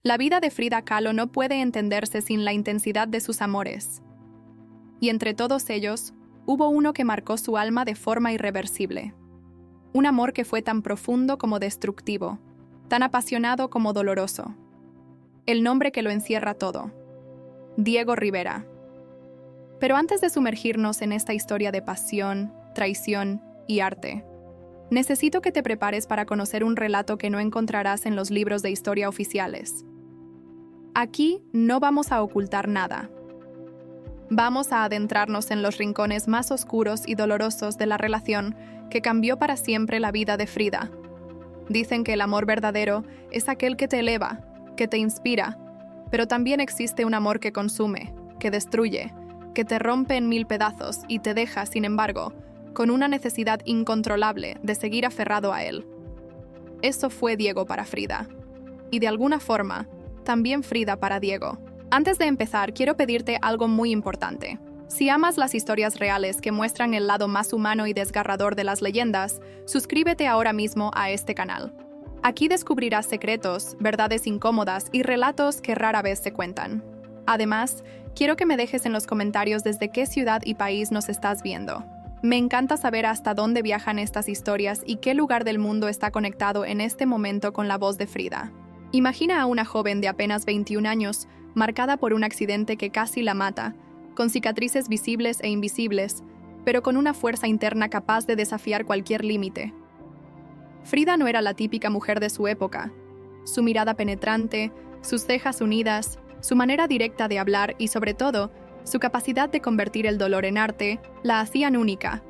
La vida de Frida Kahlo no puede entenderse sin la intensidad de sus amores. Y entre todos ellos, hubo uno que marcó su alma de forma irreversible. Un amor que fue tan profundo como destructivo, tan apasionado como doloroso. El nombre que lo encierra todo: Diego Rivera. Pero antes de sumergirnos en esta historia de pasión, traición y arte, necesito que te prepares para conocer un relato que no encontrarás en los libros de historia oficiales. Aquí no vamos a ocultar nada. Vamos a adentrarnos en los rincones más oscuros y dolorosos de la relación que cambió para siempre la vida de Frida. Dicen que el amor verdadero es aquel que te eleva, que te inspira, pero también existe un amor que consume, que destruye, que te rompe en mil pedazos y te deja, sin embargo, con una necesidad incontrolable de seguir aferrado a él. Eso fue Diego para Frida. Y de alguna forma, también Frida para Diego. Antes de empezar, quiero pedirte algo muy importante. Si amas las historias reales que muestran el lado más humano y desgarrador de las leyendas, suscríbete ahora mismo a este canal. Aquí descubrirás secretos, verdades incómodas y relatos que rara vez se cuentan. Además, quiero que me dejes en los comentarios desde qué ciudad y país nos estás viendo. Me encanta saber hasta dónde viajan estas historias y qué lugar del mundo está conectado en este momento con la voz de Frida. Imagina a una joven de apenas 21 años, marcada por un accidente que casi la mata, con cicatrices visibles e invisibles, pero con una fuerza interna capaz de desafiar cualquier límite. Frida no era la típica mujer de su época. Su mirada penetrante, sus cejas unidas, su manera directa de hablar y, sobre todo, su capacidad de convertir el dolor en arte, la hacían única.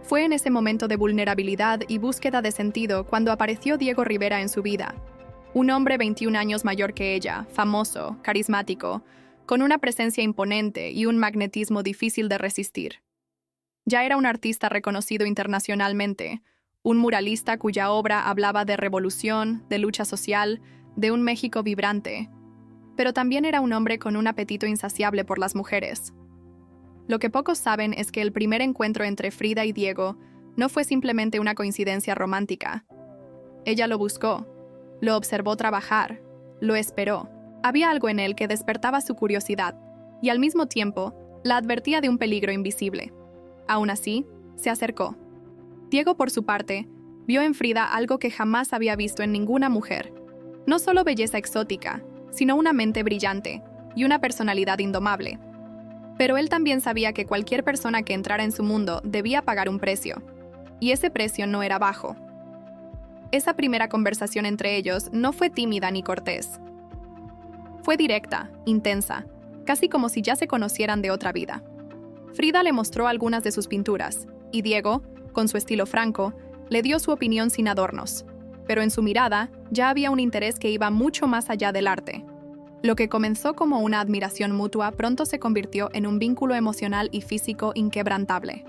Fue en ese momento de vulnerabilidad y búsqueda de sentido cuando apareció Diego Rivera en su vida. Un hombre 21 años mayor que ella, famoso, carismático, con una presencia imponente y un magnetismo difícil de resistir. Ya era un artista reconocido internacionalmente, un muralista cuya obra hablaba de revolución, de lucha social, de un México vibrante. Pero también era un hombre con un apetito insaciable por las mujeres. Lo que pocos saben es que el primer encuentro entre Frida y Diego no fue simplemente una coincidencia romántica. Ella lo buscó, lo observó trabajar, lo esperó. Había algo en él que despertaba su curiosidad y al mismo tiempo la advertía de un peligro invisible. Aún así, se acercó. Diego, por su parte, vio en Frida algo que jamás había visto en ninguna mujer. No solo belleza exótica, sino una mente brillante y una personalidad indomable. Pero él también sabía que cualquier persona que entrara en su mundo debía pagar un precio. Y ese precio no era bajo. Esa primera conversación entre ellos no fue tímida ni cortés. Fue directa, intensa, casi como si ya se conocieran de otra vida. Frida le mostró algunas de sus pinturas, y Diego, con su estilo franco, le dio su opinión sin adornos. Pero en su mirada ya había un interés que iba mucho más allá del arte. Lo que comenzó como una admiración mutua pronto se convirtió en un vínculo emocional y físico inquebrantable.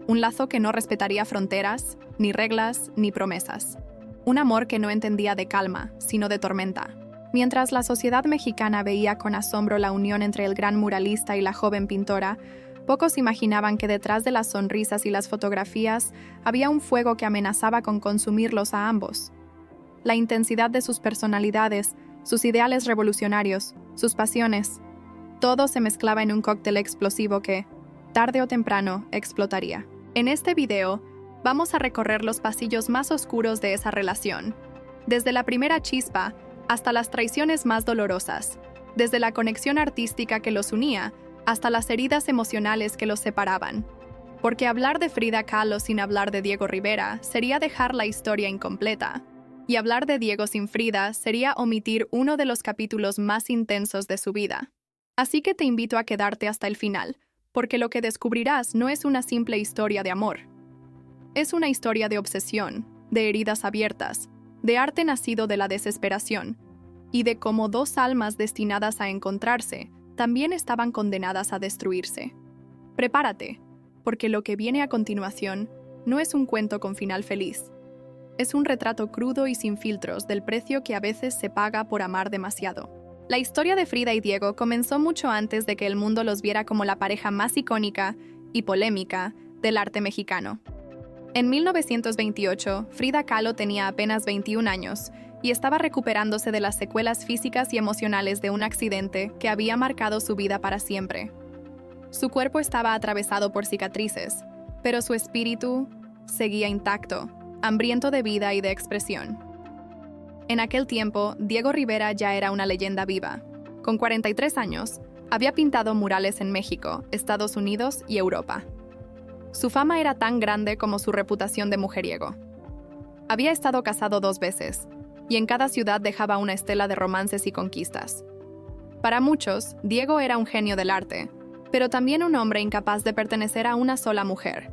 Un lazo que no respetaría fronteras, ni reglas, ni promesas. Un amor que no entendía de calma, sino de tormenta. Mientras la sociedad mexicana veía con asombro la unión entre el gran muralista y la joven pintora, pocos imaginaban que detrás de las sonrisas y las fotografías había un fuego que amenazaba con consumirlos a ambos. La intensidad de sus personalidades, sus ideales revolucionarios, sus pasiones, todo se mezclaba en un cóctel explosivo que, tarde o temprano, explotaría. En este video, vamos a recorrer los pasillos más oscuros de esa relación, desde la primera chispa hasta las traiciones más dolorosas, desde la conexión artística que los unía hasta las heridas emocionales que los separaban. Porque hablar de Frida Kahlo sin hablar de Diego Rivera sería dejar la historia incompleta, y hablar de Diego sin Frida sería omitir uno de los capítulos más intensos de su vida. Así que te invito a quedarte hasta el final, porque lo que descubrirás no es una simple historia de amor. Es una historia de obsesión, de heridas abiertas, de arte nacido de la desesperación, y de cómo dos almas destinadas a encontrarse también estaban condenadas a destruirse. Prepárate, porque lo que viene a continuación no es un cuento con final feliz. Es un retrato crudo y sin filtros del precio que a veces se paga por amar demasiado. La historia de Frida y Diego comenzó mucho antes de que el mundo los viera como la pareja más icónica y polémica del arte mexicano. En 1928, Frida Kahlo tenía apenas 21 años y estaba recuperándose de las secuelas físicas y emocionales de un accidente que había marcado su vida para siempre. Su cuerpo estaba atravesado por cicatrices, pero su espíritu seguía intacto, hambriento de vida y de expresión. En aquel tiempo, Diego Rivera ya era una leyenda viva. Con 43 años, había pintado murales en México, Estados Unidos y Europa. Su fama era tan grande como su reputación de mujeriego. Había estado casado 2 veces, y en cada ciudad dejaba una estela de romances y conquistas. Para muchos, Diego era un genio del arte, pero también un hombre incapaz de pertenecer a una sola mujer.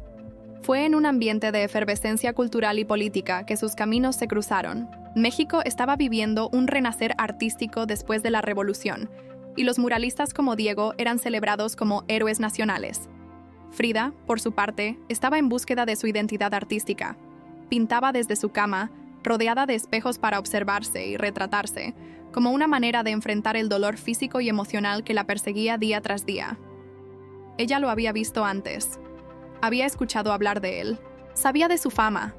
Fue en un ambiente de efervescencia cultural y política que sus caminos se cruzaron. México estaba viviendo un renacer artístico después de la Revolución, y los muralistas como Diego eran celebrados como héroes nacionales. Frida, por su parte, estaba en búsqueda de su identidad artística. Pintaba desde su cama, rodeada de espejos para observarse y retratarse, como una manera de enfrentar el dolor físico y emocional que la perseguía día tras día. Ella lo había visto antes. Había escuchado hablar de él. Sabía de su fama,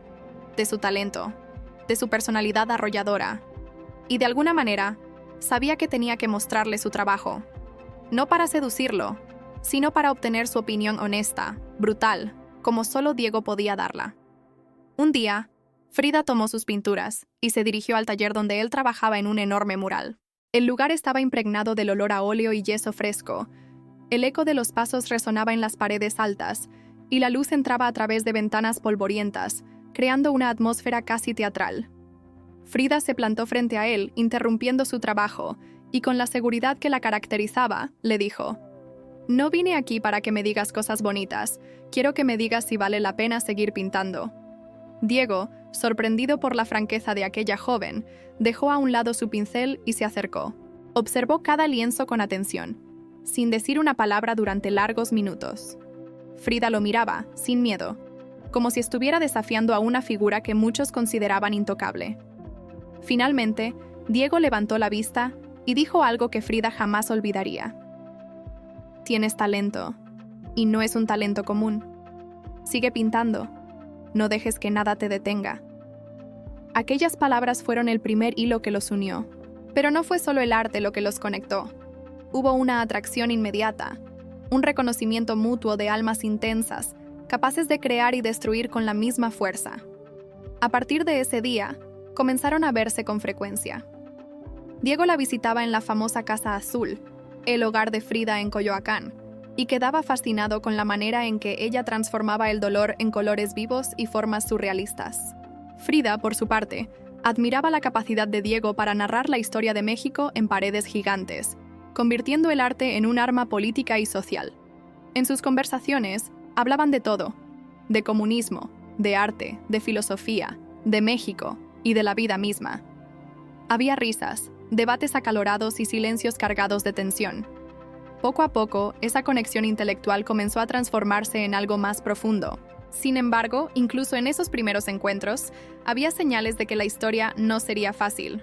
de su talento, de su personalidad arrolladora. Y de alguna manera, sabía que tenía que mostrarle su trabajo. No para seducirlo, sino para obtener su opinión honesta, brutal, como solo Diego podía darla. Un día, Frida tomó sus pinturas y se dirigió al taller donde él trabajaba en un enorme mural. El lugar estaba impregnado del olor a óleo y yeso fresco. El eco de los pasos resonaba en las paredes altas, y la luz entraba a través de ventanas polvorientas, creando una atmósfera casi teatral. Frida se plantó frente a él, interrumpiendo su trabajo, y con la seguridad que la caracterizaba, le dijo: «No vine aquí para que me digas cosas bonitas, quiero que me digas si vale la pena seguir pintando». Diego, sorprendido por la franqueza de aquella joven, dejó a un lado su pincel y se acercó. Observó cada lienzo con atención, sin decir una palabra durante largos minutos. Frida lo miraba, sin miedo, como si estuviera desafiando a una figura que muchos consideraban intocable. Finalmente, Diego levantó la vista y dijo algo que Frida jamás olvidaría. «Tienes talento, y no es un talento común. Sigue pintando. No dejes que nada te detenga». Aquellas palabras fueron el primer hilo que los unió, pero no fue solo el arte lo que los conectó. Hubo una atracción inmediata, un reconocimiento mutuo de almas intensas, capaces de crear y destruir con la misma fuerza. A partir de ese día, comenzaron a verse con frecuencia. Diego la visitaba en la famosa Casa Azul, el hogar de Frida en Coyoacán, y quedaba fascinado con la manera en que ella transformaba el dolor en colores vivos y formas surrealistas. Frida, por su parte, admiraba la capacidad de Diego para narrar la historia de México en paredes gigantes, convirtiendo el arte en un arma política y social. En sus conversaciones, hablaban de todo: de comunismo, de arte, de filosofía, de México y de la vida misma. Había risas, debates acalorados y silencios cargados de tensión. Poco a poco, esa conexión intelectual comenzó a transformarse en algo más profundo. Sin embargo, incluso en esos primeros encuentros, había señales de que la historia no sería fácil.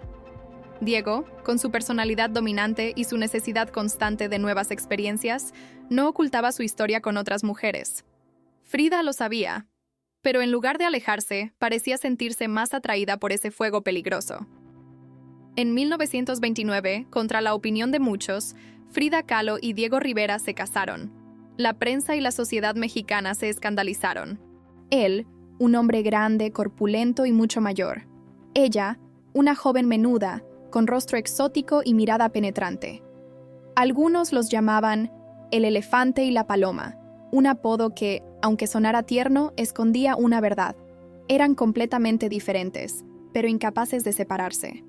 Diego, con su personalidad dominante y su necesidad constante de nuevas experiencias, no ocultaba su historia con otras mujeres. Frida lo sabía, pero en lugar de alejarse, parecía sentirse más atraída por ese fuego peligroso. En 1929, contra la opinión de muchos, Frida Kahlo y Diego Rivera se casaron. La prensa y la sociedad mexicana se escandalizaron. Él, un hombre grande, corpulento y mucho mayor. Ella, una joven menuda, con rostro exótico y mirada penetrante. Algunos los llamaban el elefante y la paloma, un apodo que, aunque sonara tierno, escondía una verdad. Eran completamente diferentes, pero incapaces de separarse.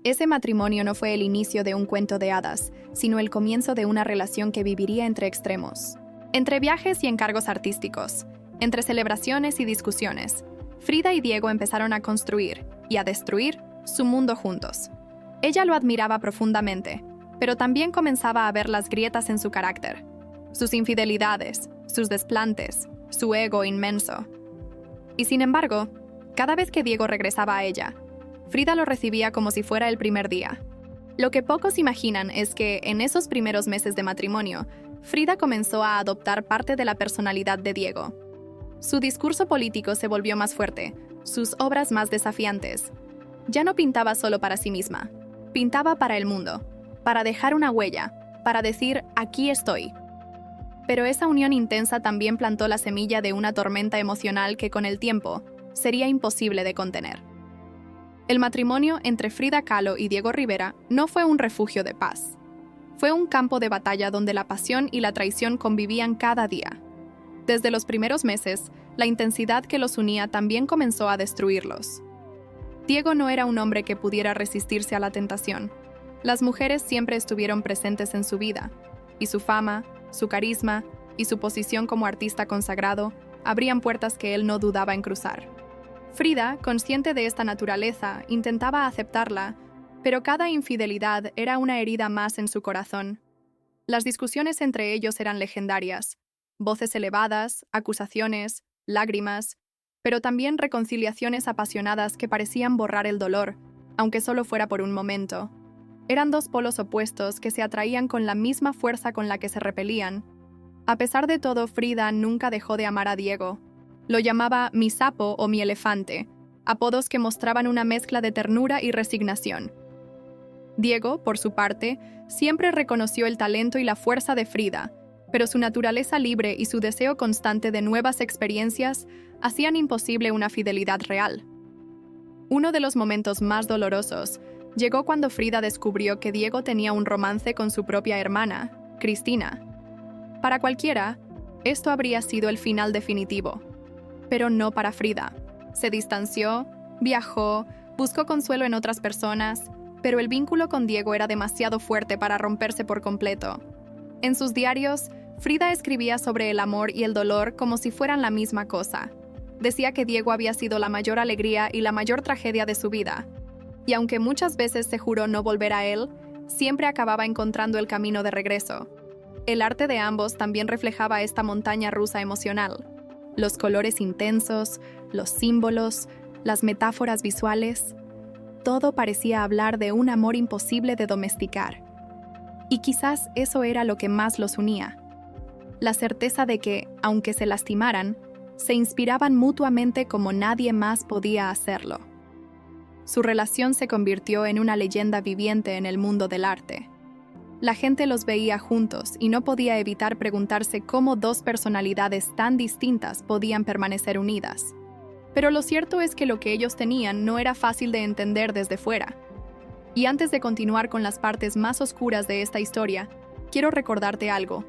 Ese matrimonio no fue el inicio de un cuento de hadas, sino el comienzo de una relación que viviría entre extremos. Entre viajes y encargos artísticos, entre celebraciones y discusiones, Frida y Diego empezaron a construir y a destruir su mundo juntos. Ella lo admiraba profundamente, pero también comenzaba a ver las grietas en su carácter, sus infidelidades, sus desplantes, su ego inmenso. Y sin embargo, cada vez que Diego regresaba a ella, Frida lo recibía como si fuera el primer día. Lo que pocos imaginan es que, en esos primeros meses de matrimonio, Frida comenzó a adoptar parte de la personalidad de Diego. Su discurso político se volvió más fuerte, sus obras más desafiantes. Ya no pintaba solo para sí misma, pintaba para el mundo, para dejar una huella, para decir, aquí estoy. Pero esa unión intensa también plantó la semilla de una tormenta emocional que con el tiempo sería imposible de contener. El matrimonio entre Frida Kahlo y Diego Rivera no fue un refugio de paz. Fue un campo de batalla donde la pasión y la traición convivían cada día. Desde los primeros meses, la intensidad que los unía también comenzó a destruirlos. Diego no era un hombre que pudiera resistirse a la tentación. Las mujeres siempre estuvieron presentes en su vida, y su fama, su carisma y su posición como artista consagrado abrían puertas que él no dudaba en cruzar. Frida, consciente de esta naturaleza, intentaba aceptarla, pero cada infidelidad era una herida más en su corazón. Las discusiones entre ellos eran legendarias. Voces elevadas, acusaciones, lágrimas, pero también reconciliaciones apasionadas que parecían borrar el dolor, aunque solo fuera por un momento. Eran dos polos opuestos que se atraían con la misma fuerza con la que se repelían. A pesar de todo, Frida nunca dejó de amar a Diego. Lo llamaba mi sapo o mi elefante, apodos que mostraban una mezcla de ternura y resignación. Diego, por su parte, siempre reconoció el talento y la fuerza de Frida, pero su naturaleza libre y su deseo constante de nuevas experiencias hacían imposible una fidelidad real. Uno de los momentos más dolorosos llegó cuando Frida descubrió que Diego tenía un romance con su propia hermana, Cristina. Para cualquiera, esto habría sido el final definitivo, pero no para Frida. Se distanció, viajó, buscó consuelo en otras personas, pero el vínculo con Diego era demasiado fuerte para romperse por completo. En sus diarios, Frida escribía sobre el amor y el dolor como si fueran la misma cosa. Decía que Diego había sido la mayor alegría y la mayor tragedia de su vida. Y aunque muchas veces se juró no volver a él, siempre acababa encontrando el camino de regreso. El arte de ambos también reflejaba esta montaña rusa emocional. Los colores intensos, los símbolos, las metáforas visuales, todo parecía hablar de un amor imposible de domesticar. Y quizás eso era lo que más los unía. La certeza de que, aunque se lastimaran, se inspiraban mutuamente como nadie más podía hacerlo. Su relación se convirtió en una leyenda viviente en el mundo del arte. La gente los veía juntos y no podía evitar preguntarse cómo dos personalidades tan distintas podían permanecer unidas. Pero lo cierto es que lo que ellos tenían no era fácil de entender desde fuera. Y antes de continuar con las partes más oscuras de esta historia, quiero recordarte algo.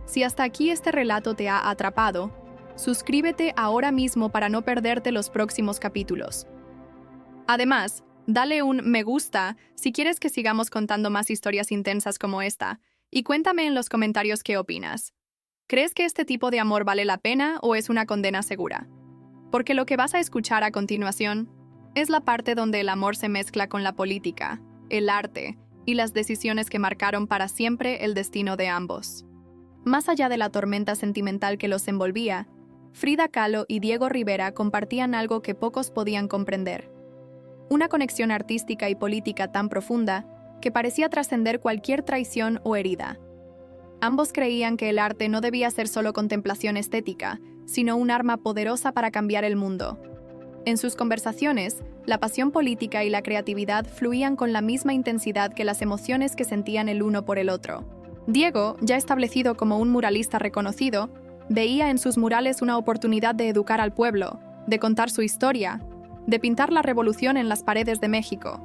Si hasta aquí este relato te ha atrapado, suscríbete ahora mismo para no perderte los próximos capítulos. Además, dale un me gusta si quieres que sigamos contando más historias intensas como esta, y cuéntame en los comentarios qué opinas. ¿Crees que este tipo de amor vale la pena o es una condena segura? Porque lo que vas a escuchar a continuación es la parte donde el amor se mezcla con la política, el arte y las decisiones que marcaron para siempre el destino de ambos. Más allá de la tormenta sentimental que los envolvía, Frida Kahlo y Diego Rivera compartían algo que pocos podían comprender. Una conexión artística y política tan profunda que parecía trascender cualquier traición o herida. Ambos creían que el arte no debía ser solo contemplación estética, sino un arma poderosa para cambiar el mundo. En sus conversaciones, la pasión política y la creatividad fluían con la misma intensidad que las emociones que sentían el uno por el otro. Diego, ya establecido como un muralista reconocido, veía en sus murales una oportunidad de educar al pueblo, de contar su historia, de pintar la revolución en las paredes de México.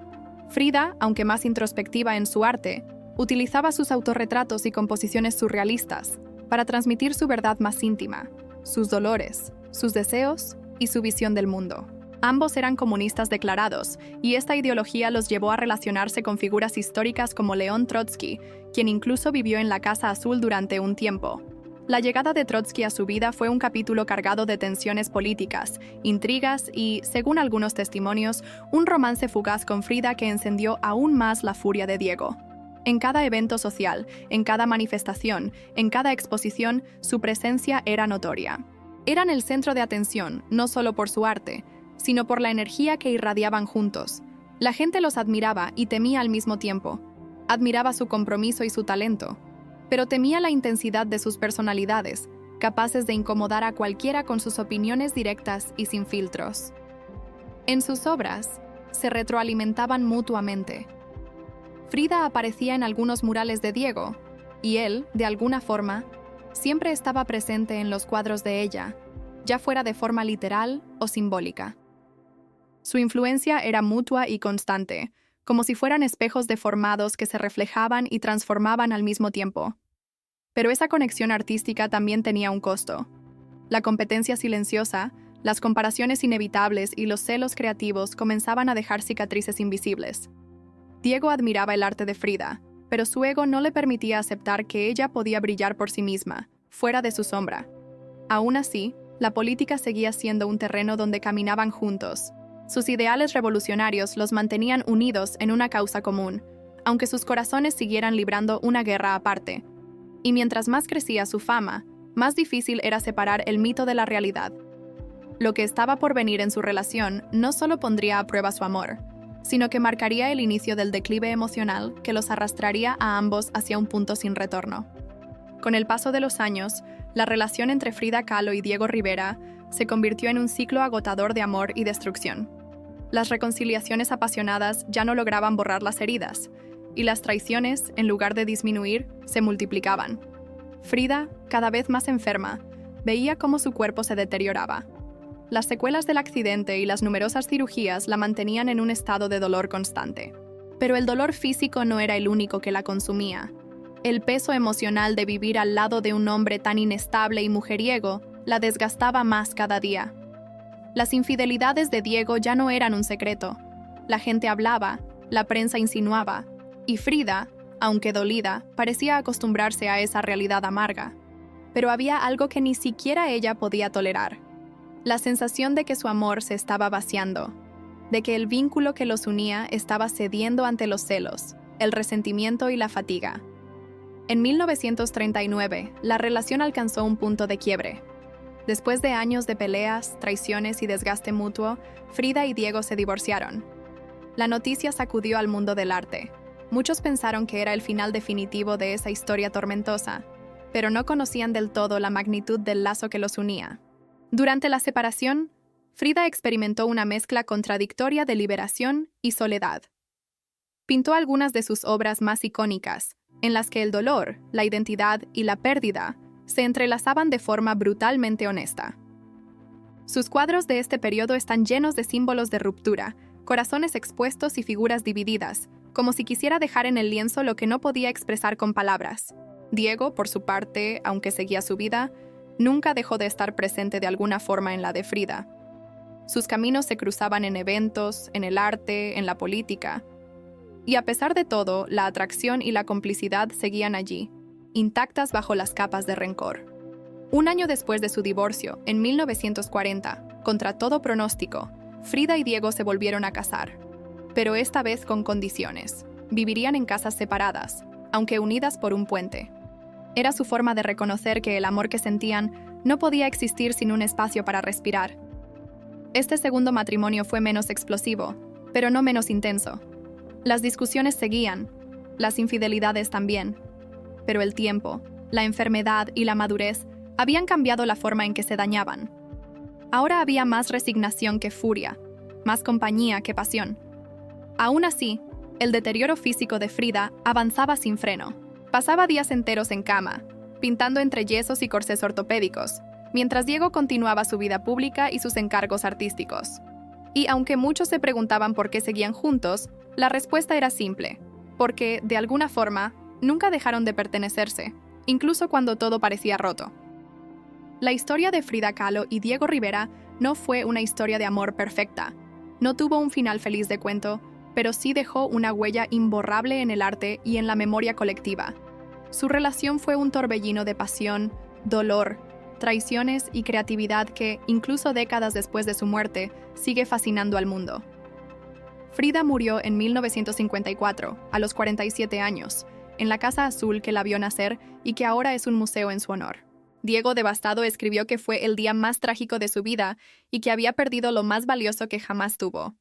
Frida, aunque más introspectiva en su arte, utilizaba sus autorretratos y composiciones surrealistas para transmitir su verdad más íntima, sus dolores, sus deseos y su visión del mundo. Ambos eran comunistas declarados, y esta ideología los llevó a relacionarse con figuras históricas como León Trotsky, quien incluso vivió en la Casa Azul durante un tiempo. La llegada de Trotsky a su vida fue un capítulo cargado de tensiones políticas, intrigas y, según algunos testimonios, un romance fugaz con Frida que encendió aún más la furia de Diego. En cada evento social, en cada manifestación, en cada exposición, su presencia era notoria. Eran el centro de atención, no solo por su arte, sino por la energía que irradiaban juntos. La gente los admiraba y temía al mismo tiempo. Admiraba su compromiso y su talento, pero temía la intensidad de sus personalidades, capaces de incomodar a cualquiera con sus opiniones directas y sin filtros. En sus obras, se retroalimentaban mutuamente. Frida aparecía en algunos murales de Diego, y él, de alguna forma, siempre estaba presente en los cuadros de ella, ya fuera de forma literal o simbólica. Su influencia era mutua y constante, como si fueran espejos deformados que se reflejaban y transformaban al mismo tiempo. Pero esa conexión artística también tenía un costo. La competencia silenciosa, las comparaciones inevitables y los celos creativos comenzaban a dejar cicatrices invisibles. Diego admiraba el arte de Frida, pero su ego no le permitía aceptar que ella podía brillar por sí misma, fuera de su sombra. Aún así, la política seguía siendo un terreno donde caminaban juntos. Sus ideales revolucionarios los mantenían unidos en una causa común, aunque sus corazones siguieran librando una guerra aparte. Y mientras más crecía su fama, más difícil era separar el mito de la realidad. Lo que estaba por venir en su relación no solo pondría a prueba su amor, sino que marcaría el inicio del declive emocional que los arrastraría a ambos hacia un punto sin retorno. Con el paso de los años, la relación entre Frida Kahlo y Diego Rivera se convirtió en un ciclo agotador de amor y destrucción. Las reconciliaciones apasionadas ya no lograban borrar las heridas, y las traiciones, en lugar de disminuir, se multiplicaban. Frida, cada vez más enferma, veía cómo su cuerpo se deterioraba. Las secuelas del accidente y las numerosas cirugías la mantenían en un estado de dolor constante. Pero el dolor físico no era el único que la consumía. El peso emocional de vivir al lado de un hombre tan inestable y mujeriego la desgastaba más cada día. Las infidelidades de Diego ya no eran un secreto. La gente hablaba, la prensa insinuaba, y Frida, aunque dolida, parecía acostumbrarse a esa realidad amarga. Pero había algo que ni siquiera ella podía tolerar: la sensación de que su amor se estaba vaciando, de que el vínculo que los unía estaba cediendo ante los celos, el resentimiento y la fatiga. En 1939, la relación alcanzó un punto de quiebre. Después de años de peleas, traiciones y desgaste mutuo, Frida y Diego se divorciaron. La noticia sacudió al mundo del arte. Muchos pensaron que era el final definitivo de esa historia tormentosa, pero no conocían del todo la magnitud del lazo que los unía. Durante la separación, Frida experimentó una mezcla contradictoria de liberación y soledad. Pintó algunas de sus obras más icónicas, en las que el dolor, la identidad y la pérdida se entrelazaban de forma brutalmente honesta. Sus cuadros de este periodo están llenos de símbolos de ruptura, corazones expuestos y figuras divididas, como si quisiera dejar en el lienzo lo que no podía expresar con palabras. Diego, por su parte, aunque seguía su vida, nunca dejó de estar presente de alguna forma en la de Frida. Sus caminos se cruzaban en eventos, en el arte, en la política. Y a pesar de todo, la atracción y la complicidad seguían allí, intactas bajo las capas de rencor. Un año después de su divorcio, en 1940, contra todo pronóstico, Frida y Diego se volvieron a casar. Pero esta vez con condiciones. Vivirían en casas separadas, aunque unidas por un puente. Era su forma de reconocer que el amor que sentían no podía existir sin un espacio para respirar. Este segundo matrimonio fue menos explosivo, pero no menos intenso. Las discusiones seguían, las infidelidades también. Pero el tiempo, la enfermedad y la madurez habían cambiado la forma en que se dañaban. Ahora había más resignación que furia, más compañía que pasión. Aún así, el deterioro físico de Frida avanzaba sin freno. Pasaba días enteros en cama, pintando entre yesos y corsés ortopédicos, mientras Diego continuaba su vida pública y sus encargos artísticos. Y aunque muchos se preguntaban por qué seguían juntos, la respuesta era simple: porque, de alguna forma, nunca dejaron de pertenecerse, incluso cuando todo parecía roto. La historia de Frida Kahlo y Diego Rivera no fue una historia de amor perfecta. No tuvo un final feliz de cuento, pero sí dejó una huella imborrable en el arte y en la memoria colectiva. Su relación fue un torbellino de pasión, dolor, traiciones y creatividad que, incluso décadas después de su muerte, sigue fascinando al mundo. Frida murió en 1954, a los 47 años, en la Casa Azul que la vio nacer y que ahora es un museo en su honor. Diego, devastado, escribió que fue el día más trágico de su vida y que había perdido lo más valioso que jamás tuvo.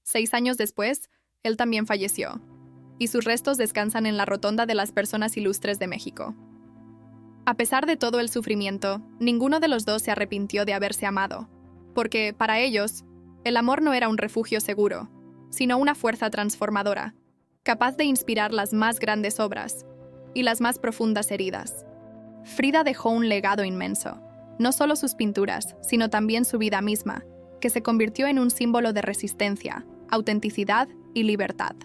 6 años después, él también falleció, y sus restos descansan en la Rotonda de las Personas Ilustres de México. A pesar de todo el sufrimiento, ninguno de los dos se arrepintió de haberse amado, porque, para ellos, el amor no era un refugio seguro, sino una fuerza transformadora, capaz de inspirar las más grandes obras y las más profundas heridas. Frida dejó un legado inmenso, no solo sus pinturas, sino también su vida misma, que se convirtió en un símbolo de resistencia, autenticidad y libertad.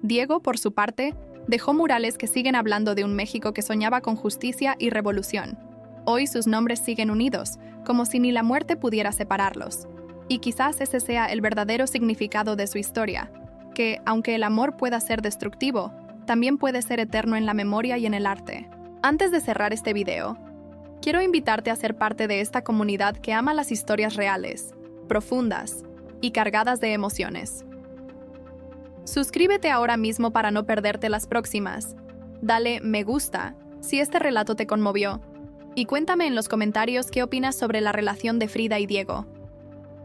Diego, por su parte, dejó murales que siguen hablando de un México que soñaba con justicia y revolución. Hoy sus nombres siguen unidos, como si ni la muerte pudiera separarlos. Y quizás ese sea el verdadero significado de su historia, que, aunque el amor pueda ser destructivo, también puede ser eterno en la memoria y en el arte. Antes de cerrar este video, quiero invitarte a ser parte de esta comunidad que ama las historias reales, profundas y cargadas de emociones. Suscríbete ahora mismo para no perderte las próximas. Dale me gusta si este relato te conmovió y cuéntame en los comentarios qué opinas sobre la relación de Frida y Diego.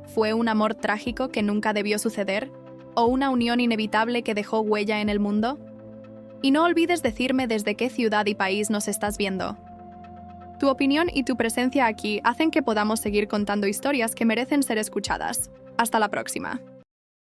¿Fue un amor trágico que nunca debió suceder? ¿O una unión inevitable que dejó huella en el mundo? Y no olvides decirme desde qué ciudad y país nos estás viendo. Tu opinión y tu presencia aquí hacen que podamos seguir contando historias que merecen ser escuchadas. Hasta la próxima.